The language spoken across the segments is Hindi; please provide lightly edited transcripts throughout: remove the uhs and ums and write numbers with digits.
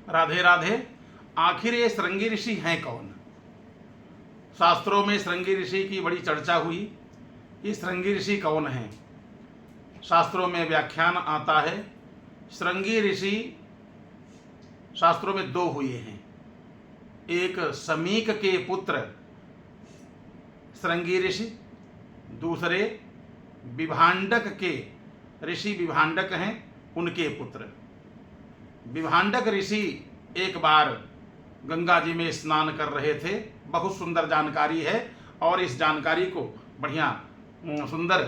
राधे राधे। आखिर ये श्रृंगी ऋषि हैं कौन? शास्त्रों में श्रृंगी ऋषि की बड़ी चर्चा हुई। ये श्रृंगी ऋषि कौन हैं? शास्त्रों में व्याख्यान आता है, श्रृंगी ऋषि शास्त्रों में दो हुए हैं। एक समीक के पुत्र श्रृंगी ऋषि, दूसरे विभांडक के ऋषि विभांडक हैं, उनके पुत्र। विभांडक ऋषि एक बार गंगा जी में स्नान कर रहे थे। बहुत सुंदर जानकारी है और इस जानकारी को बढ़िया सुंदर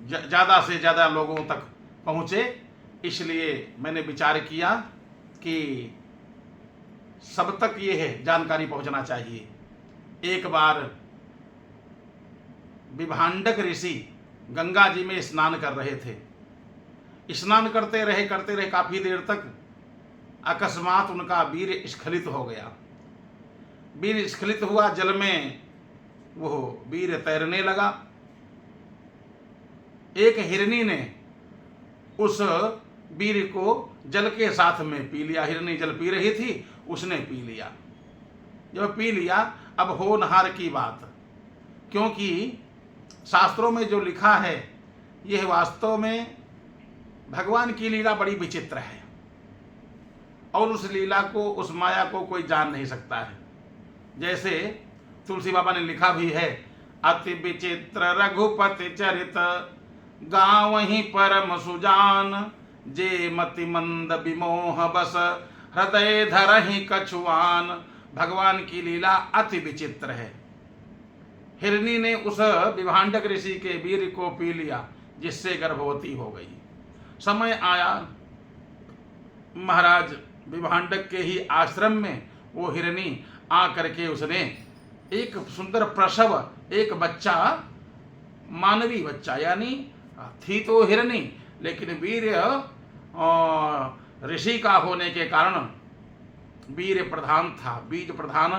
ज़्यादा से ज़्यादा लोगों तक पहुँचे, इसलिए मैंने विचार किया कि सब तक ये है जानकारी पहुँचना चाहिए। एक बार विभांडक ऋषि गंगा जी में स्नान कर रहे थे। स्नान करते रहे काफ़ी देर तक अकस्मात उनका वीर स्खलित हो गया। वीर स्खलित हुआ, जल में वो वीर तैरने लगा। एक हिरनी ने उस वीर को जल के साथ में पी लिया। हिरनी जल पी रही थी, उसने पी लिया। जब पी लिया, अब होनहार की बात, क्योंकि शास्त्रों में जो लिखा है यह वास्तव में भगवान की लीला बड़ी विचित्र है और उस लीला को, उस माया को कोई जान नहीं सकता है। जैसे तुलसी बाबा ने लिखा भी है, अति विचित्र रघुपति चरित गावहीं परम सुजान, जे मति मंद विमोह बस हृदय धरहि कछुआन। भगवान की लीला अति विचित्र है। हिरनी ने उस विभांडक ऋषि के वीर को पी लिया, जिससे गर्भवती हो गई। समय आया, महाराज विभांडक के ही आश्रम में वो हिरनी आ करके उसने एक सुंदर प्रसव, एक बच्चा, मानवी बच्चा, यानी थी तो हिरनी लेकिन वीर ऋषि का होने के कारण वीर प्रधान था, बीज प्रधान,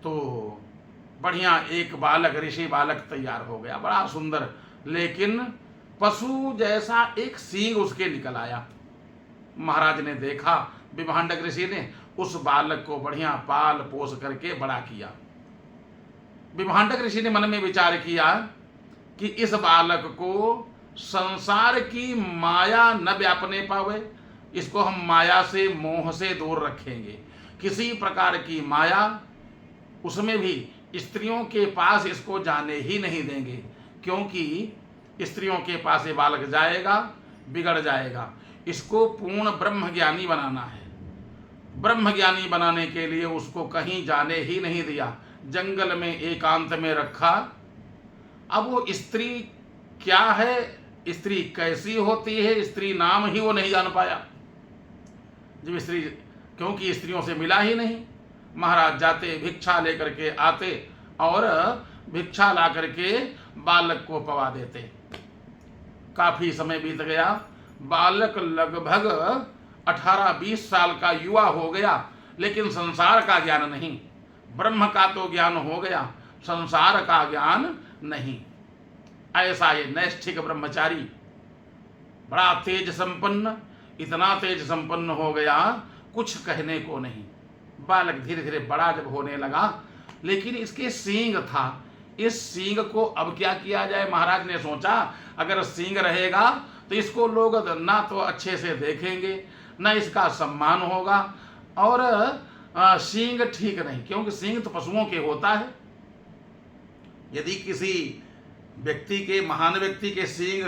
तो बढ़िया एक बालक, ऋषि बालक तैयार हो गया, बड़ा सुंदर। लेकिन पशु जैसा एक सींग उसके निकल आया। महाराज ने देखा, विभांडक ऋषि ने उस बालक को बढ़िया पाल पोस करके बड़ा किया। विभांडक ऋषि ने मन में विचार किया कि इस बालक को संसार की माया न व्यापने पावे, इसको हम माया से, मोह से दूर रखेंगे। किसी प्रकार की माया, उसमें भी स्त्रियों के पास इसको जाने ही नहीं देंगे, क्योंकि स्त्रियों के पास ये बालक जाएगा बिगड़ जाएगा। इसको पूर्ण ब्रह्म ज्ञानी बनाना है। ब्रह्म ज्ञानी बनाने के लिए उसको कहीं जाने ही नहीं दिया, जंगल में एकांत में रखा। अब वो स्त्री क्या है, स्त्री कैसी होती है, स्त्री नाम ही वो नहीं जान पाया। जब स्त्री, क्योंकि स्त्रियों से मिला ही नहीं। महाराज जाते भिक्षा लेकर के आते और भिक्षा ला करके बालक को पवा देते। काफी समय बीत गया, बालक लगभग 18-20 साल का युवा हो गया, लेकिन संसार का ज्ञान नहीं। ब्रह्म का तो ज्ञान हो गया, संसार का ज्ञान नहीं। ऐसा ये नैष्ठिक ब्रह्मचारी बड़ा तेज संपन्न, इतना तेज संपन्न हो गया कुछ कहने को नहीं। बालक धीरे धीरे बड़ा जब होने लगा, लेकिन इसके सींग था, इस सींग को अब क्या किया जाए। महाराज ने सोचा, अगर सींग रहेगा तो इसको लोग ना तो अच्छे से देखेंगे, ना इसका सम्मान होगा, और सींग ठीक नहीं, क्योंकि सींग तो पशुओं के होता है। यदि किसी व्यक्ति के, महान व्यक्ति के सींग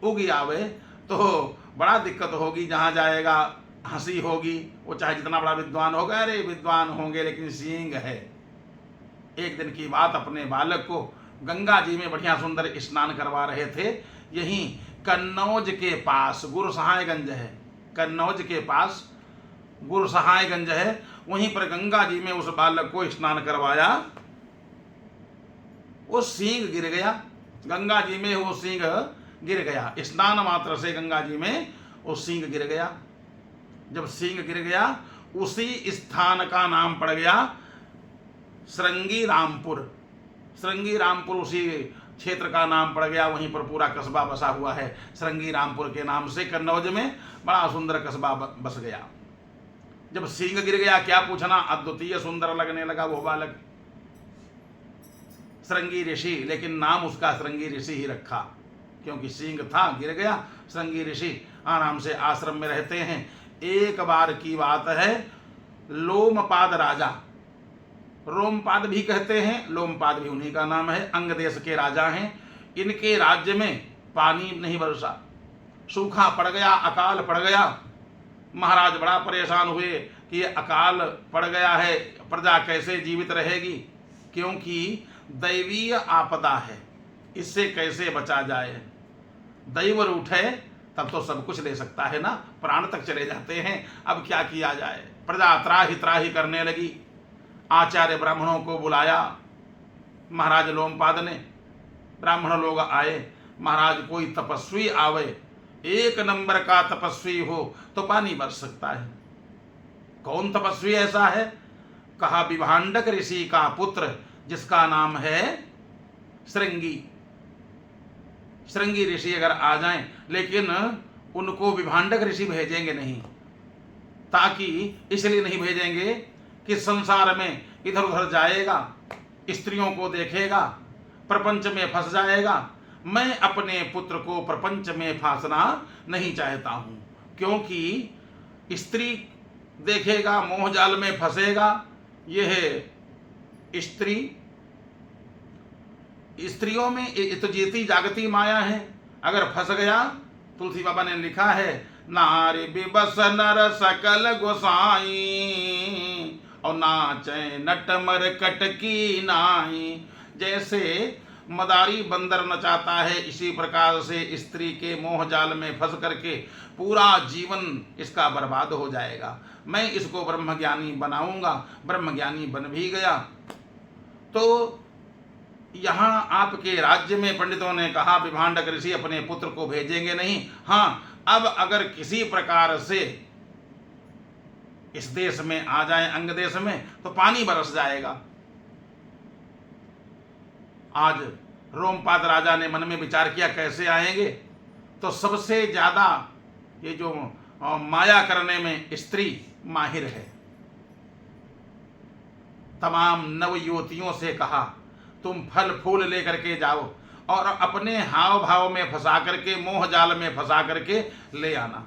उग आवे तो बड़ा दिक्कत होगी, जहाँ जाएगा हंसी होगी। वो चाहे जितना बड़ा विद्वान होगा, अरे विद्वान होंगे लेकिन सींग है। एक दिन की बात, अपने बालक को गंगा जी में बढ़िया सुंदर स्नान करवा रहे थे। यहीं कन्नौज के पास गुरसहायगंज है, कन्नौज के पास गुरसहायगंज है, वहीं पर गंगा जी में उस बालक को स्नान करवाया। वो सींग गिर गया, गंगा जी में वो सींग गिर गया। स्नान मात्र से गंगा जी में वो सींग गिर गया। जब सींग गिर गया, उसी स्थान का नाम पड़ गया श्रृंगी रामपुर। श्रृंगी रामपुर उसी क्षेत्र का नाम पड़ गया, वहीं पर पूरा कस्बा बसा हुआ है। श्रृंगी रामपुर के नाम से कन्नौज में बड़ा सुंदर कस्बा बस गया। जब सींग गिर गया, क्या पूछना, अद्वितीय सुंदर लगने लगा वो बालक। श्रृंगी ऋषि, लेकिन नाम उसका श्रृंगी ऋषि ही रखा, क्योंकि सींग था, गिर गया। श्रृंगी ऋषि आराम से आश्रम में रहते हैं। एक बार की बात है, लोमपाद राजा, रोमपाद भी कहते हैं, लोमपाद भी उन्हीं का नाम है, अंग देश के राजा हैं। इनके राज्य में पानी नहीं बरसा, सूखा पड़ गया, अकाल पड़ गया। महाराज बड़ा परेशान हुए कि ये अकाल पड़ गया है, प्रजा कैसे जीवित रहेगी, क्योंकि दैवीय आपदा है, इससे कैसे बचा जाए। दैव रूठे तब तो सब कुछ ले सकता है ना, प्राण तक चले जाते हैं, अब क्या किया जाए। प्रजा त्राही त्राही करने लगी। आचार्य ब्राह्मणों को बुलाया महाराज लोमपाद ने। ब्राह्मण लोग आए, महाराज कोई तपस्वी आवे, एक नंबर का तपस्वी हो तो पानी बरस सकता है। कौन तपस्वी ऐसा है? कहा विभांडक ऋषि का पुत्र, जिसका नाम है श्रृंगी। श्रृंगी ऋषि अगर आ जाएं, लेकिन उनको विभांडक ऋषि भेजेंगे नहीं। ताकि इसलिए नहीं भेजेंगे कि संसार में इधर उधर जाएगा, स्त्रियों को देखेगा, प्रपंच में फंस जाएगा। मैं अपने पुत्र को प्रपंच में फंसना नहीं चाहता हूं, क्योंकि स्त्री देखेगा, मोह जाल में फंसेगा। यह स्त्री, स्त्रियों में ये तो जीती जागती माया है। अगर फंस गया, तुलसी बाबा ने लिखा है, नारी बिबस नर सकल गोसाई और नाचे नट मरकट की नाई। जैसे मदारी बंदर नचाता है, इसी प्रकार से स्त्री के मोह जाल में फंस करके पूरा जीवन इसका बर्बाद हो जाएगा। मैं इसको ब्रह्मज्ञानी बनाऊंगा। ब्रह्मज्ञानी बन भी गया। तो यहाँ आपके राज्य में पंडितों ने कहा विभांडक ऋषि अपने पुत्र को भेजेंगे नहीं। हाँ, अब अगर किसी प्रकार से इस देश में आ जाए, अंग देश में, तो पानी बरस जाएगा। आज रोमपाद राजा ने मन में विचार किया कैसे आएंगे, तो सबसे ज्यादा ये जो माया करने में स्त्री माहिर है। तमाम नव युवतियों से कहा तुम फल फूल लेकर के जाओ और अपने हाव भाव में फंसा करके, मोह जाल में फंसा करके ले आना।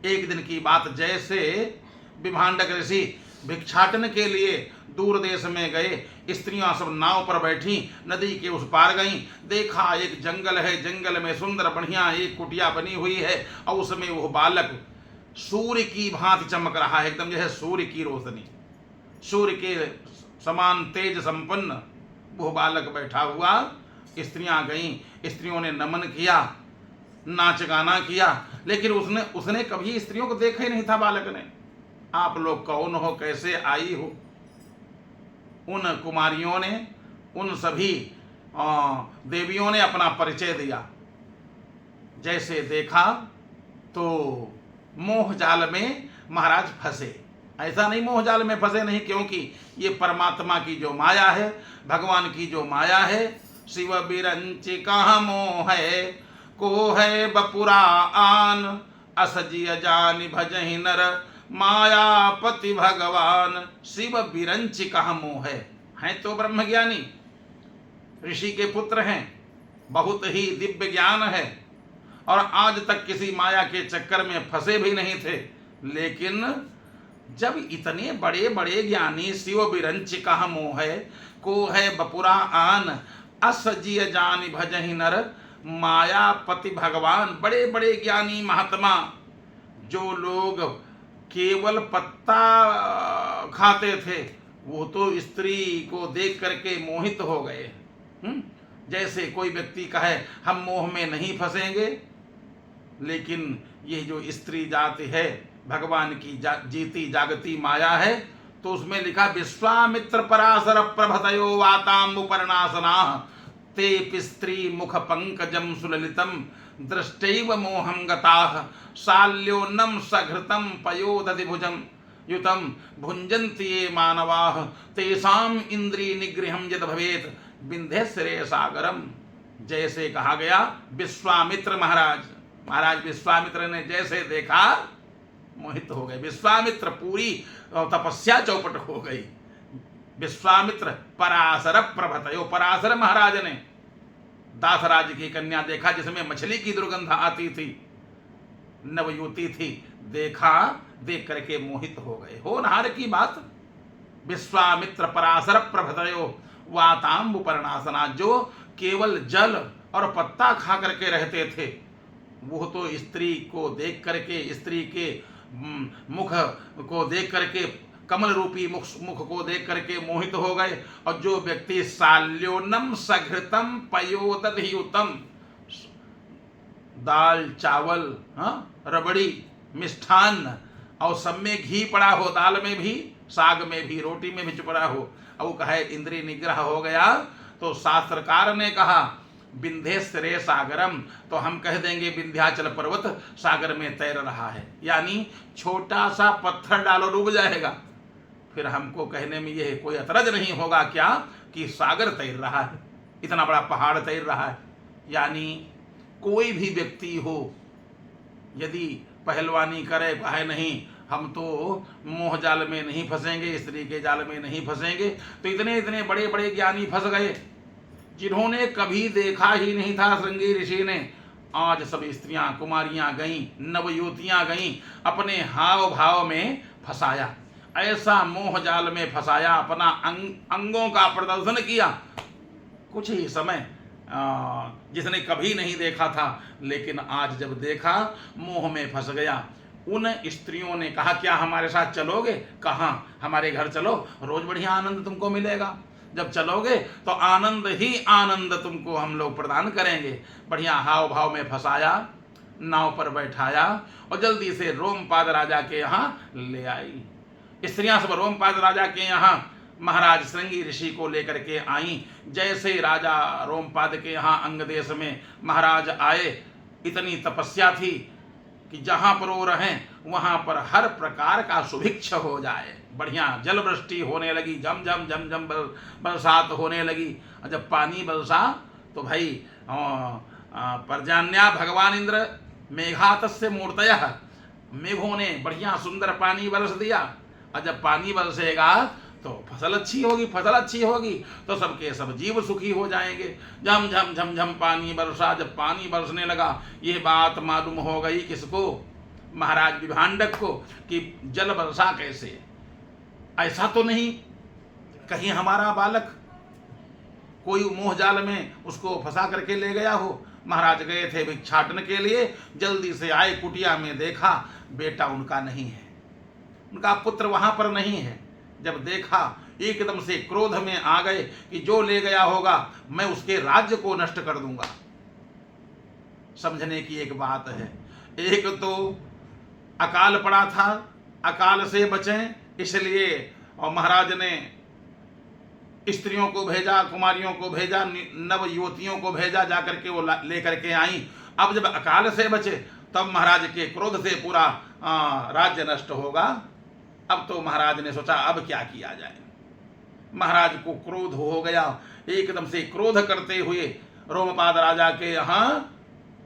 एक दिन की बात, जैसे विभांडक ऋषि भिक्षाटन के लिए दूर देश में गए, स्त्रियां सब नाव पर बैठी, नदी के उस पार गईं। देखा एक जंगल है, जंगल में सुंदर बढ़िया एक कुटिया बनी हुई है और उसमें वो बालक सूर्य की भांति चमक रहा है, एकदम जैसे सूर्य की रोशनी, सूर्य के समान तेज संपन्न वो बालक बैठा हुआ। स्त्रियां गईं, स्त्रियों ने नमन किया, नाच गाना किया, लेकिन उसने कभी स्त्रियों को देखा ही नहीं था। बालक ने, आप लोग कौन हो, कैसे आई हो? उन कुमारियों ने, उन सभी देवियों ने अपना परिचय दिया। जैसे देखा तो मोह जाल में महाराज फंसे। ऐसा नहीं मोह जाल में फंसे नहीं, क्योंकि ये परमात्मा की जो माया है, भगवान की जो माया है, शिव बिरंचि कहाँ मोह है, को है बपुरा आन, असजिय जानि भजहि नर, मायापति भगवान। शिव बिरंचि कहाँ मोह है तो ब्रह्मज्ञानी, ऋषि के पुत्र हैं, बहुत ही दिव्य ज्ञान है और आज तक किसी माया के चक्कर में फंसे भी नहीं थे। लेकिन जब इतने बड़े बड़े ज्ञानी शिव बिरंचि कहाँ मोह है, को है बपुरा आन, असजिय जानि भजहि नर, मायापति भगवान, बड़े बड़े ज्ञानी महात्मा, जो लोग केवल पत्ता खाते थे, वो तो स्त्री को देख करके मोहित हो गए। जैसे कोई व्यक्ति कहे हम मोह में नहीं फंसेंगे, लेकिन ये जो स्त्री जाति है, भगवान की जीती जागती माया है, तो उसमें लिखा विश्वामित्र पराशर प्रभतयो वाताम्बुपर्णासना, ते पिस्त्री मुख पंकजम सुललितम, दृष्टैव मोहं गताः, शाल्योन्नं सघृतं पयोदधि भुजं युतं, भुञ्जन्ति ये मानवाः, तेषां इंद्रिय निग्रहं यद भवेत्, विंध्यश्रेय सागरम। जैसे कहा गया विश्वामित्र महाराज विश्वामित्र ने जैसे देखा मोहित हो गए। विश्वामित्र पूरी तपस्या चौपट हो गई। विश्वामित्र पराशर प्रभतयो, पराशर महाराज ने दासराज की कन्या देखा जिसमें मछली की दुर्गंध आती थी, नवयुवती थी, देखा, देख करके मोहित हो गए। होनहार की बात। विश्वामित्र पराशर प्रभतयो वाताम्बुपर्णासना, जो केवल जल और पत्ता खा करके रहते थे, वो तो स्त्री को देख करके, स्त्री के मुख को देख करके, कमल रूपी मुख को देख करके मोहित हो गए। और जो व्यक्ति साल्योनम सघृतम पयोदधियुतम, दाल चावल, रबड़ी, मिष्ठान्न और सब में घी पड़ा हो, दाल में भी, साग में भी, रोटी में भी पड़ा हो, और कहे इंद्रिय निग्रह हो गया, तो शास्त्रकार ने कहा विंध्येश्वरे सागरम, तो हम कह देंगे विंध्याचल पर्वत सागर में तैर रहा है। यानी छोटा सा पत्थर डालो डूब जाएगा, फिर हमको कहने में यह कोई अतरज नहीं होगा क्या कि सागर तैर रहा है, इतना बड़ा पहाड़ तैर रहा है। यानी कोई भी व्यक्ति हो, यदि पहलवानी करे, कहे नहीं हम तो मोह जाल में नहीं फंसेंगे, स्त्री के जाल में नहीं फंसेंगे, तो इतने इतने बड़े बड़े ज्ञानी फंस गए जिन्होंने कभी देखा ही नहीं था श्रृंगी ऋषि ने। आज सब स्त्रियां, कुमारियां गईं, नवयुवतियां गईं, अपने हाव भाव में फंसाया, ऐसा मोह जाल में फंसाया, अपना अंगों का प्रदर्शन किया। कुछ ही समय जिसने कभी नहीं देखा था, लेकिन आज जब देखा मोह में फंस गया। उन स्त्रियों ने कहा क्या हमारे साथ चलोगे? कहाँ, हमारे घर चलो, रोज बढ़िया आनंद तुमको मिलेगा, जब चलोगे तो आनंद ही आनंद तुमको हम लोग प्रदान करेंगे। बढ़िया हाव भाव में फंसाया, नाव पर बैठाया और जल्दी से रोमपाद राजा के यहाँ ले आई। स्त्रियां सब रोमपाद राजा के यहाँ महाराज श्रृंगी ऋषि को लेकर के आई। जैसे राजा रोमपाद के यहाँ अंग देश में महाराज आए, इतनी तपस्या थी कि जहाँ पर वो रहें वहाँ पर हर प्रकार का सुभिक्ष हो जाए। बढ़िया जल वृष्टि होने लगी, झम झम झम झम बरसात होने लगी। और जब पानी बरसा तो भाई पर्जन्या भगवान इंद्र मेघातस्य मूर्तयः, मेघों ने बढ़िया सुंदर पानी बरस दिया। और जब पानी बरसेगा तो फसल अच्छी होगी, फसल अच्छी होगी तो सबके सब जीव सुखी हो जाएंगे। झम झम झम झम पानी बरसा। जब पानी बरसने लगा, ये बात मालूम हो गई किसको? महाराज विभांडक को, कि जल बरसा कैसे? ऐसा तो नहीं कहीं हमारा बालक कोई मोह जाल में उसको फंसा करके ले गया हो? महाराज गए थे भिक्षाटन के लिए, जल्दी से आए, कुटिया में देखा बेटा उनका नहीं है, उनका पुत्र वहां पर नहीं है। जब देखा एकदम से क्रोध में आ गए कि जो ले गया होगा मैं उसके राज्य को नष्ट कर दूंगा। समझने की एक बात है, एक तो अकाल पड़ा था, अकाल से बचें इसलिए और महाराज ने स्त्रियों को भेजा, कुमारियों को भेजा, नव युवतियों को भेजा, जाकर के वो लेकर के आई। अब जब अकाल से बचे तब महाराज के क्रोध से पूरा राज्य नष्ट होगा। अब तो महाराज ने सोचा अब क्या किया जाए। महाराज को क्रोध हो गया, एकदम से क्रोध करते हुए रोमपाद राजा के यहाँ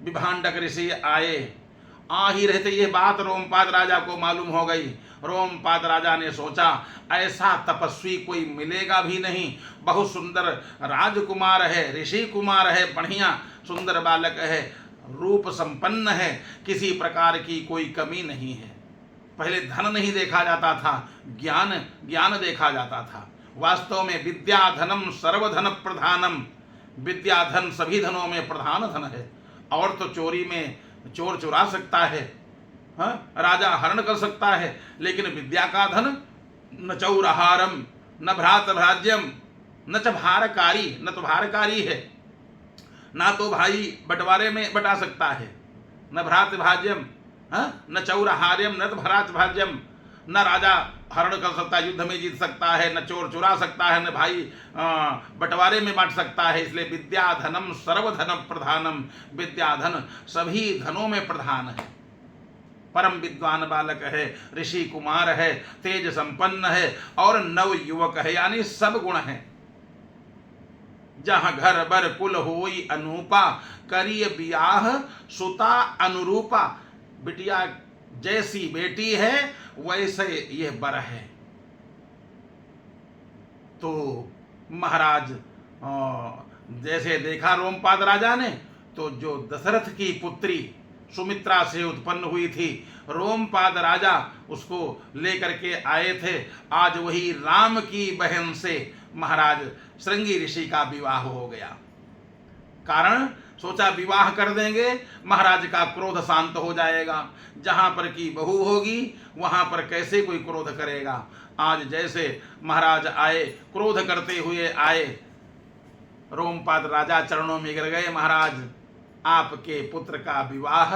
विभांडक ऋषि आए। आ ही रहते ये बात रोमपाद राजा को मालूम हो गई। रोमपाद राजा ने सोचा ऐसा तपस्वी कोई मिलेगा भी नहीं, बहुत सुंदर राजकुमार है, ऋषि कुमार है, बढ़िया सुंदर बालक है, रूप संपन्न है, किसी प्रकार की कोई कमी नहीं है। पहले धन नहीं देखा जाता था, ज्ञान देखा जाता था। वास्तव में विद्या धनम सर्वधन प्रधानम, विद्या धन सभी धनों में प्रधान धन है। और तो चोरी में चोर चुरा सकता है, राजा हरण कर सकता है, लेकिन विद्या का धन न चौरहारम न भ्रात भ्राज्यम न च भारकारी, न तो भारकारी है, ना तो भाई बंटवारे में बटा सकता है, न भ्रात भाज्यम न चौरहार्यम न तो भ्रात भाज्यम, न राजा हरण कर सकता, युद्ध में जीत सकता है, न चोर चुरा सकता है, न भाई बंटवारे में बांट सकता है। इसलिए विद्या धनम सर्वधन प्रधानम, विद्या धन सभी धनों में प्रधान है। परम विद्वान बालक है, ऋषि कुमार है, तेज संपन्न है और नव युवक है, यानी सब गुण है। जहाँ घर बर कुल होई अनूपा, करिय बियाह सुता अनुरूपा। बिटिया जैसी बेटी है वैसे ये बर है। तो महाराज जैसे देखा रोमपाद राजा ने, तो जो दशरथ की पुत्री सुमित्रा से उत्पन्न हुई थी, रोमपाद राजा उसको लेकर के आए थे। आज वही राम की बहन से महाराज श्रृंगी ऋषि का विवाह हो गया। कारण सोचा विवाह कर देंगे, महाराज का क्रोध शांत हो जाएगा। जहां पर की बहू होगी वहां पर कैसे कोई क्रोध करेगा। आज जैसे महाराज आए, क्रोध करते हुए आए, रोमपाद राजा चरणों में गिर गए। महाराज, आपके पुत्र का विवाह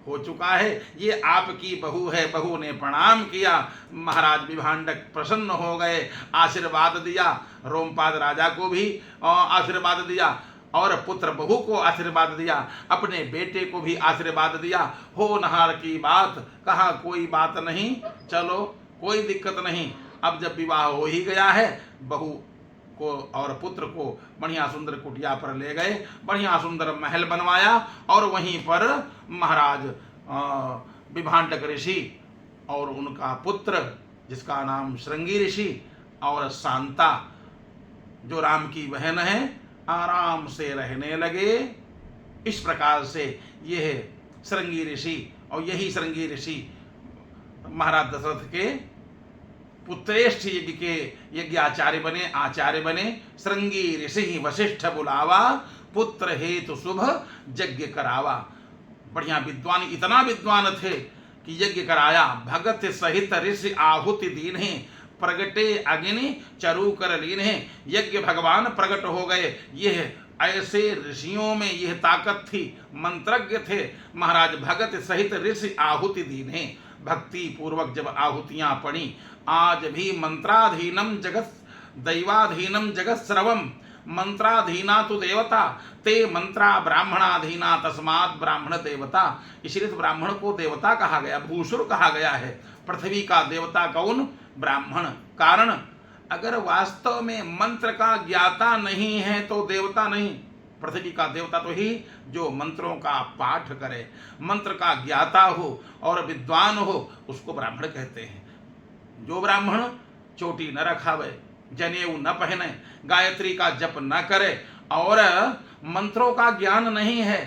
हो चुका है, ये आपकी बहू है। बहू ने प्रणाम किया। महाराज विभांडक प्रसन्न हो गए, आशीर्वाद दिया। रोमपाद राजा को भी आशीर्वाद दिया और पुत्र बहू को आशीर्वाद दिया, अपने बेटे को भी आशीर्वाद दिया। हो नहार की बात, कहा कोई बात नहीं, चलो कोई दिक्कत नहीं। अब जब विवाह हो ही गया है, बहू को और पुत्र को बढ़िया सुंदर कुटिया पर ले गए, बढ़िया सुंदर महल बनवाया और वहीं पर महाराज विभांडक ऋषि और उनका पुत्र जिसका नाम श्रृंगी ऋषि और शांता जो राम की बहन है, आराम से रहने लगे। इस प्रकार से यह श्रृंगी ऋषि और यही श्रृंगी ऋषि महाराज दशरथ के पुत्रेष्ठ यज्ञ के यज्ञाचार्य बने, आचार्य बने। श्रृंगी ऋषि वशिष्ठ बुलावा, पुत्र हेतु शुभ यज्ञ करावा। बढ़िया विद्वान, इतना विद्वान थे कि यज्ञ कराया। भगत सहित ऋषि आहुति दीन्हे, प्रगटे अग्नि चरु कर लीन्हे। यज्ञ भगवान प्रकट हो गए। यह ऐसे ऋषियों में यह ताकत थी, मंत्रज्ञ थे। महाराज भगत सहित ऋषि आहुति दीन्हे, भक्ति पूर्वक जब आहुतियां पड़ी। आज भी मंत्राधीनम जगत दैवाधीनम जगत सर्वम, मंत्राधीना तो देवता ते मंत्रा ब्राह्मणाधीना तस्मात् ब्राह्मण देवता। इसलिए तो ब्राह्मण को देवता कहा गया, भूसुर कहा गया है। पृथ्वी का देवता कौन? ब्राह्मण। कारण अगर वास्तव में मंत्र का ज्ञाता नहीं है तो देवता नहीं। पृथ्वी का देवता तो ही जो मंत्रों का पाठ करे, मंत्र का ज्ञाता हो और विद्वान हो, उसको ब्राह्मण कहते हैं। जो ब्राह्मण चोटी न रखावे, जनेऊ न पहने, गायत्री का जप न करे और मंत्रों का ज्ञान नहीं है,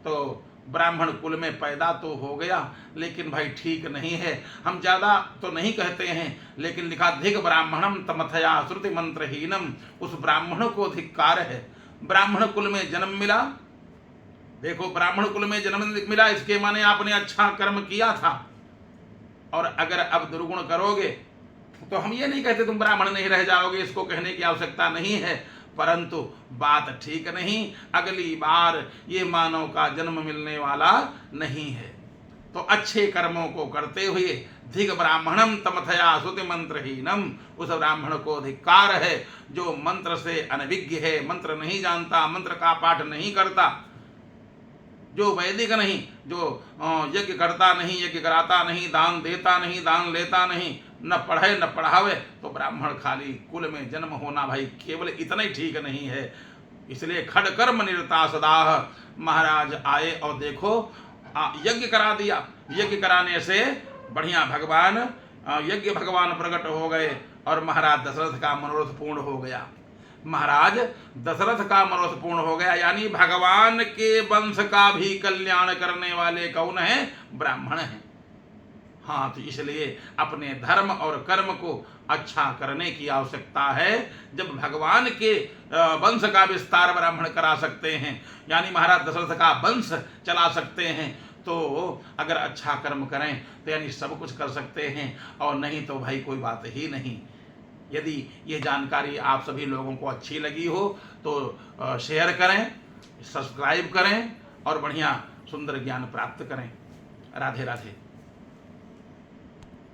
तो ब्राह्मण कुल में पैदा तो हो गया, लेकिन भाई ठीक नहीं है। हम ज्यादा तो नहीं कहते हैं, लेकिन लिखा धिक ब्राह्मणम तमथया श्रुति मंत्रहीनम। उस ब्राह्मण को धिक्कार है। ब्राह्मण कुल में जन्म मिला, देखो ब्राह्मण कुल में जन्म मिला, इसके माने आपने अच्छा कर्म किया था। और अगर अब दुर्गुण करोगे तो हम ये नहीं कहते तुम ब्राह्मण नहीं रह जाओगे, इसको कहने की आवश्यकता नहीं है, परंतु बात ठीक नहीं। अगली बार ये मानव का जन्म मिलने वाला नहीं है। तो अच्छे कर्मों को करते हुए धिक ब्राह्मणम तमथया श्रुति मंत्रहीनम, उस ब्राह्मण को धिक्कार है जो मंत्र से अनभिज्ञ है, मंत्र नहीं जानता, मंत्र का पाठ नहीं करता, जो वैदिक नहीं, जो यज्ञ करता नहीं, यज्ञ कराता नहीं, दान देता नहीं, दान लेता नहीं, न पढ़े न पढ़ावे, तो ब्राह्मण खाली कुल में जन्म होना भाई केवल इतना ही ठीक नहीं है। इसलिए खड़ कर्म निरता सदाह। महाराज आए और देखो यज्ञ करा दिया। यज्ञ कराने से बढ़िया भगवान यज्ञ भगवान प्रकट हो गए और महाराज दशरथ का मनोरथ पूर्ण हो गया। महाराज दशरथ का मनोरथ पूर्ण हो गया, यानी भगवान के वंश का भी कल्याण करने वाले कौन है? ब्राह्मण हैं। हाँ, तो इसलिए अपने धर्म और कर्म को अच्छा करने की आवश्यकता है। जब भगवान के वंश का विस्तार ब्राह्मण करा सकते हैं, यानी महाराज दशरथ का वंश चला सकते हैं, तो अगर अच्छा कर्म करें तो यानी सब कुछ कर सकते हैं, और नहीं तो भाई कोई बात ही नहीं। यदि ये जानकारी आप सभी लोगों को अच्छी लगी हो तो शेयर करें, सब्सक्राइब करें और बढ़िया सुंदर ज्ञान प्राप्त करें। राधे राधे।